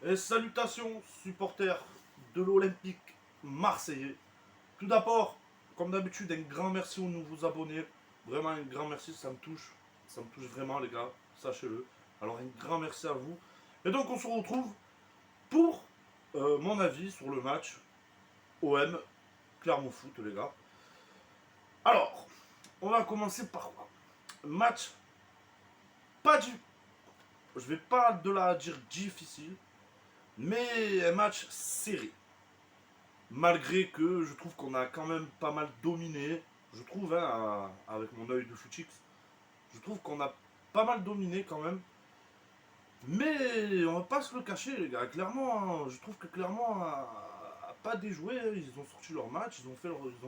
Et salutations supporters de l'Olympique marseillais. Tout d'abord, comme d'habitude, un grand merci aux nouveaux abonnés. Vraiment un grand merci, ça me touche. Ça me touche vraiment les gars, sachez-le. Alors un grand merci à vous. Et donc on se retrouve pour mon avis sur le match OM Clermont Foot les gars. Alors, on va commencer par quoi? Match pas du... Je vais pas de la dire difficile, mais un match serré. Malgré que je trouve qu'on a quand même pas mal dominé, je trouve, hein, avec mon œil de footix, je trouve qu'on a pas mal dominé quand même. Mais on va pas se le cacher, les gars. Clairement, je trouve que Clermont a pas déjoué. Ils ont sorti leur match, ils ont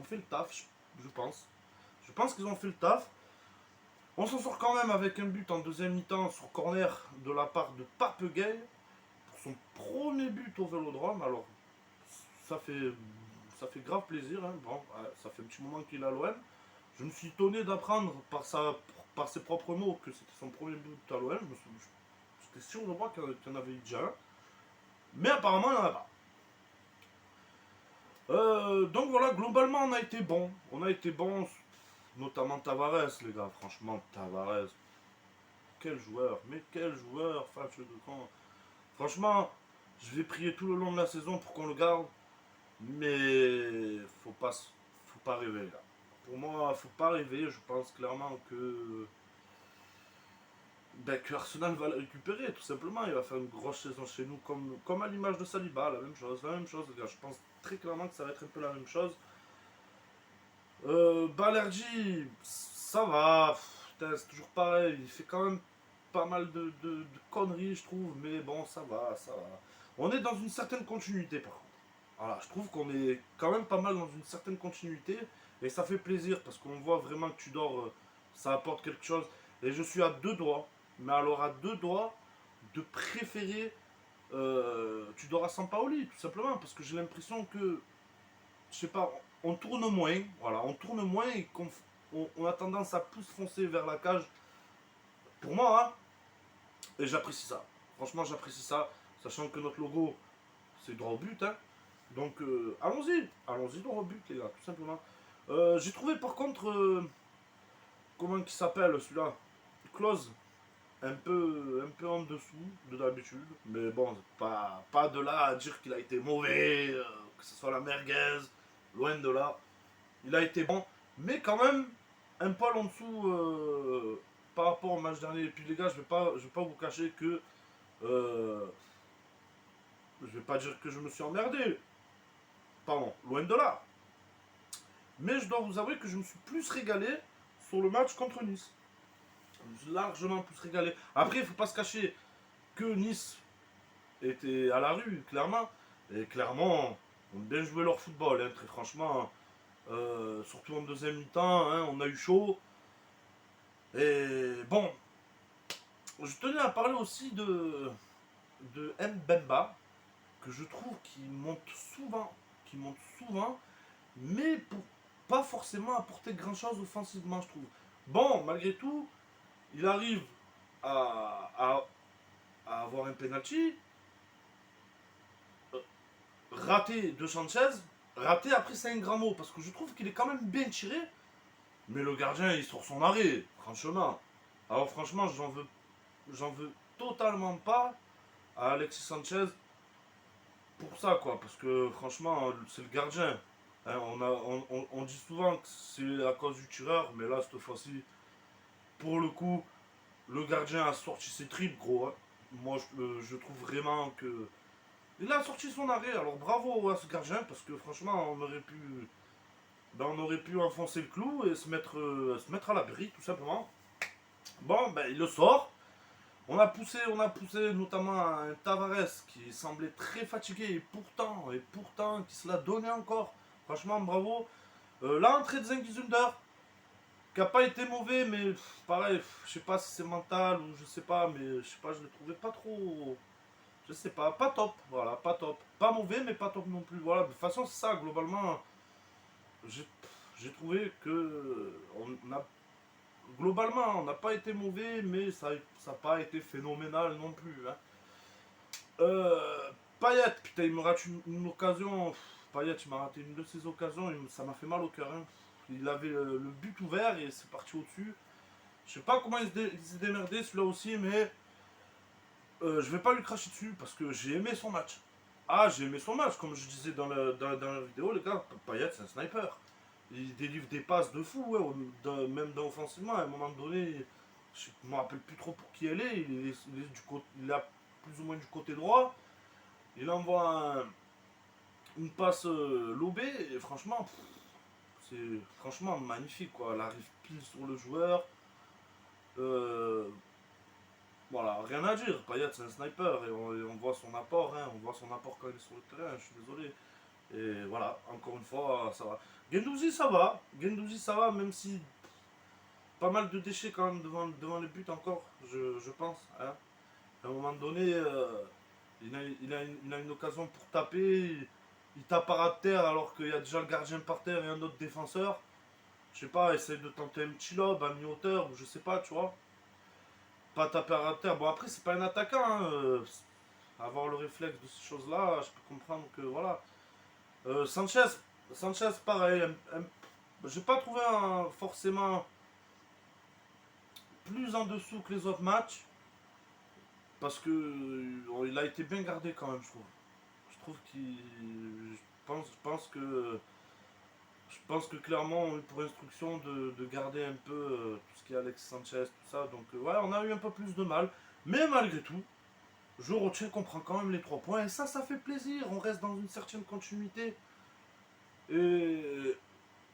fait le taf, je pense. Je pense qu'ils ont fait le taf. On s'en sort quand même avec un but en deuxième mi-temps sur corner de la part de Papegay pour son premier but au Vélodrome. Alors, ça fait, ça fait grave plaisir. Hein. Bon, ça fait un petit moment qu'il est à l'OM. Je me suis étonné d'apprendre par ses propres mots que c'était son premier but à l'OM. J'étais sûr de moi qu'il y en avait eu déjà un. Mais apparemment, il n'y en a pas. Donc voilà, globalement, on a été bon. On a été bon, notamment Tavares, les gars. Franchement, Tavares, quel joueur. Mais quel joueur, Fabio de camp. Franchement, je vais prier tout le long de la saison pour qu'on le garde. Mais faut pas rêver là. Pour moi, faut pas rêver. Je pense clairement que Arsenal va le récupérer, tout simplement. Il va faire une grosse saison chez nous, comme à l'image de Saliba, la même chose, les gars. Je pense très clairement que ça va être un peu la même chose. Balerji, ça va. Putain, c'est toujours pareil. Il fait quand même pas mal de conneries, je trouve. Mais bon, ça va, ça va. On est dans une certaine continuité, par contre. Voilà, je trouve qu'on est quand même pas mal dans une certaine continuité et ça fait plaisir parce qu'on voit vraiment que tu dors, ça apporte quelque chose. Et je suis à deux doigts, mais alors à deux doigts de préférer Tudor à Sampaoli, tout simplement, parce que j'ai l'impression que, je sais pas, on tourne moins, voilà, on tourne moins et qu'on a tendance à plus foncer vers la cage, pour moi, hein, et j'apprécie ça. Franchement, j'apprécie ça, sachant que notre logo, c'est droit au but, hein. Donc allons-y droit au but les gars, tout simplement. J'ai trouvé par contre, comment il s'appelle celui-là, Close, un peu en dessous de d'habitude, mais bon, pas de là à dire qu'il a été mauvais, que ce soit la merguez, loin de là. Il a été bon, mais quand même un poil en dessous par rapport au match dernier. Et puis les gars, je vais pas vous cacher que je vais pas dire que je me suis emmerdé, pardon, loin de là. Mais je dois vous avouer que je me suis plus régalé sur le match contre Nice. Je me suis largement plus régalé. Après, il ne faut pas se cacher que Nice était à la rue, clairement. Et clairement, on a bien joué leur football, hein, très franchement. Surtout en deuxième mi-temps, hein, on a eu chaud. Et bon, je tenais à parler aussi de Mbemba, que je trouve qui monte souvent, mais pour pas forcément apporter grand chose offensivement, je trouve. Bon, malgré tout, il arrive à avoir un penalty, raté de Sanchez, raté après c'est un grand mot, parce que je trouve qu'il est quand même bien tiré, mais le gardien il sort son arrêt, franchement. Alors franchement, j'en veux totalement pas à Alexis Sanchez pour ça, quoi, parce que franchement, c'est le gardien. Hein, on dit souvent que c'est à cause du tireur, mais là, cette fois-ci, pour le coup, le gardien a sorti ses tripes, gros. Hein. Moi, je trouve vraiment que. Il a sorti son arrêt, alors bravo à ce gardien, parce que franchement, on aurait pu enfoncer le clou et se mettre à l'abri, tout simplement. Bon, ben, il le sort. On a poussé notamment un Tavares qui semblait très fatigué et pourtant, qui se l'a donné encore. Franchement, bravo. L'entrée de Zengizunder, qui a pas été mauvais, mais pareil, je sais pas si c'est mental ou je sais pas, mais je sais pas, je le trouvais pas trop. Je sais pas top, voilà, pas top. Pas mauvais, mais pas top non plus. Voilà, de toute façon, c'est ça, globalement, j'ai trouvé que globalement, on n'a pas été mauvais, mais ça n'a pas été phénoménal non plus. Hein. Payet, putain, il me rate une occasion. Payet, il m'a raté une de ses occasions. Ça m'a fait mal au cœur. Hein. Il avait le but ouvert et c'est parti au-dessus. Je sais pas comment il s'est démerdé celui-là aussi, mais je vais pas lui cracher dessus parce que j'ai aimé son match. Ah, j'ai aimé son match, comme je disais dans la vidéo, les gars. Payet, c'est un sniper. Il délivre des passes de fou, ouais, même offensivement. À un moment donné, je ne me rappelle plus trop pour qui elle est. Il est plus ou moins du côté droit. Il envoie une passe lobée et franchement, c'est franchement magnifique quoi. Elle arrive pile sur le joueur. Euh, voilà, rien à dire. Payet c'est un sniper et on voit son apport. Hein, on voit son apport quand il est sur le terrain. Je suis désolé. Et voilà, encore une fois, ça va. Gendouzi ça va. Gendouzi ça va, même si pas mal de déchets quand même devant les buts encore, je pense. Hein. À un moment donné, il a une occasion pour taper. Il tape à terre alors qu'il y a déjà le gardien par terre et un autre défenseur. Je sais pas, essaye de tenter un petit lob à mi-hauteur ou je sais pas, tu vois. Pas taper à terre. Bon, après, c'est pas un attaquant. Hein, avoir le réflexe de ces choses-là, je peux comprendre que voilà. Sanchez, Sanchez, pareil. J'ai pas trouvé forcément plus en dessous que les autres matchs. Parce que il a été bien gardé quand même, je trouve. Je trouve qu'il. Je pense que clairement on a eu pour instruction de garder un peu tout ce qui est Alex Sanchez, tout ça. Donc ouais, on a eu un peu plus de mal. Mais malgré tout, je retiens qu'on prend quand même les 3 points. Et ça fait plaisir. On reste dans une certaine continuité. Et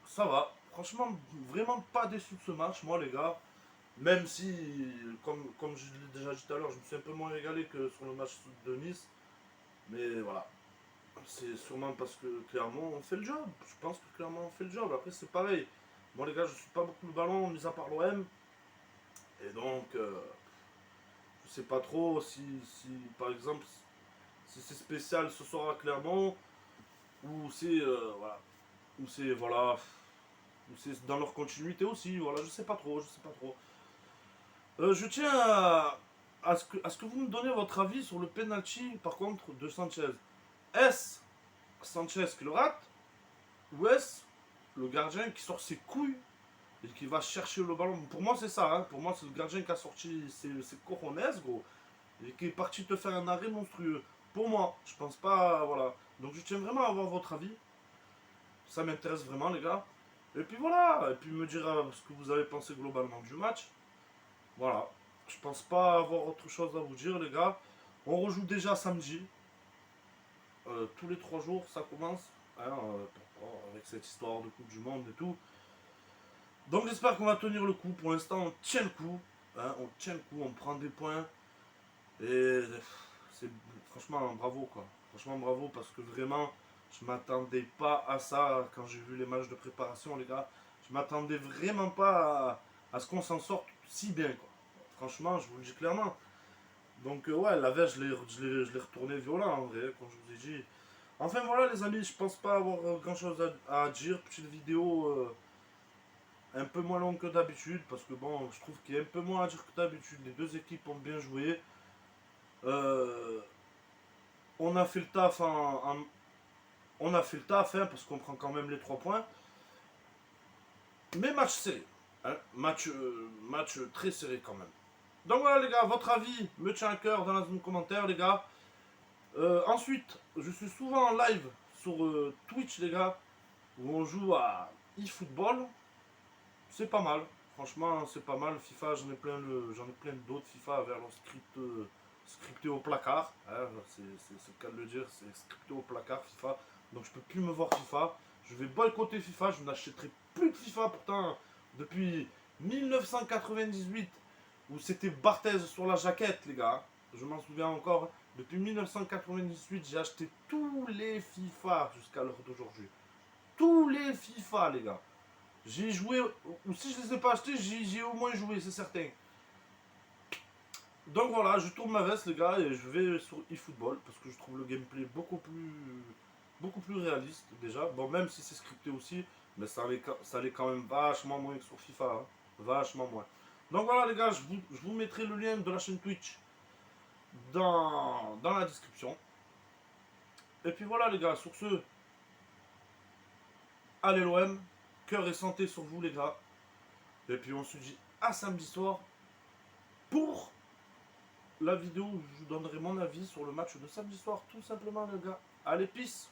ça va. Franchement, vraiment pas déçu de ce match, moi les gars. Même si, comme je l'ai déjà dit tout à l'heure, je me suis un peu moins régalé que sur le match de Nice. Mais voilà, c'est sûrement parce que clairement on fait le job. Je pense que clairement on fait le job. Après c'est pareil. Moi les gars, je suis pas beaucoup le ballon, mis à part l'OM. Et donc, je sais pas trop si par exemple, si c'est spécial ce soir à Clermont, ou c'est voilà, ou c'est dans leur continuité aussi. Voilà, je sais pas trop, je sais pas trop. Je tiens à ce que vous me donnez votre avis sur le penalty par contre de Sanchez. Est-ce Sanchez qui le rate ou est-ce le gardien qui sort ses couilles et qui va chercher le ballon? Pour moi c'est ça, hein. Pour moi c'est le gardien qui a sorti ses cojones gros et qui est parti te faire un arrêt monstrueux. Pour moi, je pense pas, voilà. Donc je tiens vraiment à avoir votre avis. Ça m'intéresse vraiment les gars. Et puis voilà, et puis me dire ce que vous avez pensé globalement du match. Voilà. Je pense pas avoir autre chose à vous dire, les gars. On rejoue déjà samedi. Tous les 3 jours, ça commence. Hein, avec cette histoire de Coupe du Monde et tout. Donc j'espère qu'on va tenir le coup. Pour l'instant, on tient le coup. Hein, on tient le coup, on prend des points. Et c'est franchement bravo quoi. Franchement bravo parce que vraiment, je m'attendais pas à ça quand j'ai vu les matchs de préparation, les gars. Je m'attendais vraiment pas à ce qu'on s'en sorte si bien quoi. Franchement, je vous le dis clairement. Donc ouais, la veille, je l'ai retourné violent en vrai, comme je vous ai dit. Enfin voilà les amis, je pense pas avoir grand chose à dire. Petite vidéo un peu moins longue que d'habitude, parce que bon, je trouve qu'il y a un peu moins à dire que d'habitude. Les deux équipes ont bien joué. Euh, on a fait le taf on a fait le taf hein, parce qu'on prend quand même les 3 points. Mais match serré. Hein, match très serré quand même. Donc voilà les gars, votre avis me tient à cœur dans la zone commentaire les gars. Ensuite, je suis souvent en live sur Twitch, les gars, où on joue à eFootball. C'est pas mal. Franchement, c'est pas mal. FIFA, j'en ai plein d'autres FIFA vers leur scripté au placard. Hein, c'est le cas de le dire, c'est scripté au placard FIFA. Donc je peux plus me voir FIFA. Je vais boycotter FIFA. Je n'achèterai plus de FIFA pourtant depuis 1998 où c'était Barthez sur la jaquette, les gars. Je m'en souviens encore. Depuis 1998, j'ai acheté tous les FIFA jusqu'à l'heure d'aujourd'hui. Tous les FIFA, les gars. J'ai joué, ou si je les ai pas achetés, j'y ai au moins joué, c'est certain. Donc voilà, je tourne ma veste, les gars, et je vais sur eFootball parce que je trouve le gameplay beaucoup plus réaliste déjà. Bon, même si c'est scripté aussi, mais ça allait quand même vachement moins que sur FIFA. Hein. Vachement moins. Donc voilà, les gars, je vous mettrai le lien de la chaîne Twitch dans la description. Et puis voilà les gars, sur ce, allez l'OM, cœur et santé sur vous les gars. Et puis on se dit à samedi soir pour la vidéo où je vous donnerai mon avis sur le match de samedi soir, tout simplement les gars. Allez, peace.